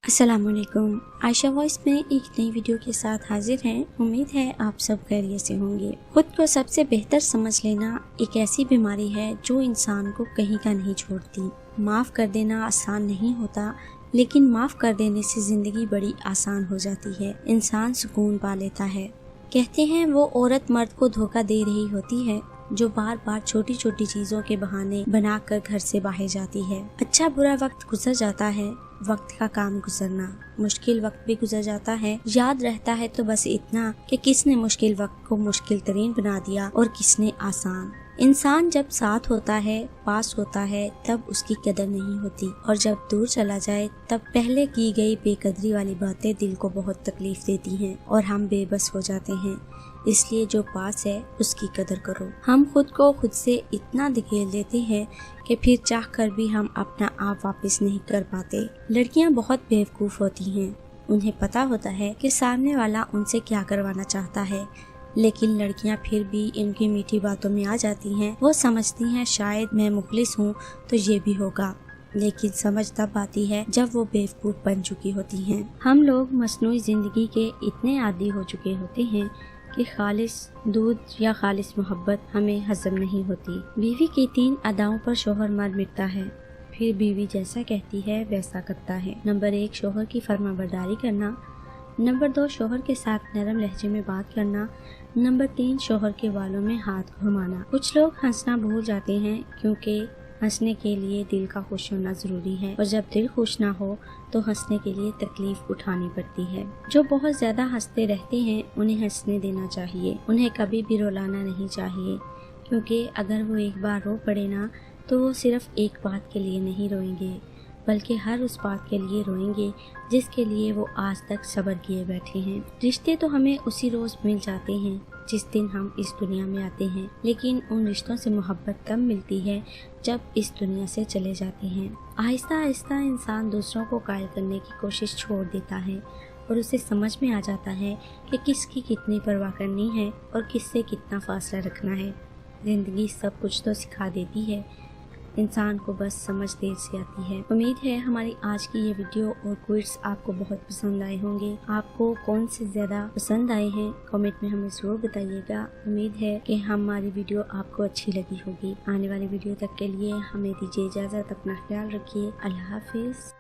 अस्सलाम वालेकुम। आयशा वॉइस में एक नई वीडियो के साथ हाजिर हैं। उम्मीद है आप सब खैरियत से होंगे। खुद को सबसे बेहतर समझ लेना एक ऐसी बीमारी है जो इंसान को कहीं का नहीं छोड़ती। माफ़ कर देना आसान नहीं होता, लेकिन माफ़ कर देने से ज़िंदगी बड़ी आसान हो जाती है। इंसान सुकून पा लेता है। कहते हैं वो औरत मर्द को धोखा दे रही होती है जो बार बार छोटी छोटी चीजों के बहाने बनाकर घर से बाहर जाती है। अच्छा बुरा वक्त गुजर जाता है, वक्त का काम गुजरना। मुश्किल वक्त भी गुजर जाता है, याद रहता है तो बस इतना कि किसने मुश्किल वक्त को मुश्किल तरीन बना दिया और किसने आसान। इंसान जब साथ होता है, पास होता है, तब उसकी कदर नहीं होती, और जब दूर चला जाए तब पहले की गई बेकदरी वाली बातें दिल को बहुत तकलीफ देती हैं और हम बेबस हो जाते हैं। इसलिए जो पास है उसकी कदर करो। हम खुद को खुद से इतना धकेल देते हैं कि फिर चाह कर भी हम अपना आप वापस नहीं कर पाते। लड़कियां बहुत बेवकूफ़ होती हैं। उन्हें पता होता है कि सामने वाला उनसे क्या करवाना चाहता है, लेकिन लड़कियां फिर भी इनकी मीठी बातों में आ जाती हैं। वो समझती हैं शायद मैं मुखलिस हूँ तो ये भी होगा, लेकिन समझ तब आती है जब वो बेवकूफ़ बन चुकी होती हैं। हम लोग मसनूई ज़िंदगी के इतने आदी हो चुके होते हैं कि खालिस दूध या खालिस मोहब्बत हमें हजम नहीं होती। बीवी की 3 अदाओं पर शोहर मर मिटता है, फिर बीवी जैसा कहती है वैसा करता है। नंबर 1 शोहर की फर्माबरदारी करना। नंबर 2 शोहर के साथ नरम लहजे में बात करना। नंबर 3 शोहर के बालों में हाथ घुमाना। कुछ लोग हंसना भूल जाते हैं क्योंकि हंसने के लिए दिल का खुश होना जरूरी है, और जब दिल खुश ना हो तो हंसने के लिए तकलीफ उठानी पड़ती है। जो बहुत ज्यादा हंसते रहते हैं उन्हें हंसने देना चाहिए, उन्हें कभी भी रुलाना नहीं चाहिए, क्योंकि अगर वो एक बार रो पड़े ना तो वो सिर्फ एक बात के लिए नहीं रोएंगे, बल्कि हर उस बात के लिए रोएंगे जिसके लिए वो आज तक सब्र किए बैठे हैं। रिश्ते तो हमें उसी रोज मिल जाते हैं जिस दिन हम इस दुनिया में आते हैं, लेकिन उन रिश्तों से मोहब्बत तब मिलती है जब इस दुनिया से चले जाते हैं। आहिस्ता आहिस्ता इंसान दूसरों को कायल करने की कोशिश छोड़ देता है और उसे समझ में आ जाता है कि किसकी कितनी परवाह करनी है और किससे कितना फासला रखना है। जिंदगी सब कुछ तो सिखा देती है, इंसान को बस समझ देर से आती है। उम्मीद है हमारी आज की ये वीडियो और क्विज़ आपको बहुत पसंद आए होंगे। आपको कौन से ज्यादा पसंद आए हैं कमेंट में हमें जरूर बताइएगा। उम्मीद है कि हमारी वीडियो आपको अच्छी लगी होगी। आने वाली वीडियो तक के लिए हमें दीजिए इजाजत। अपना ख्याल रखिए। अल्लाह हाफिज।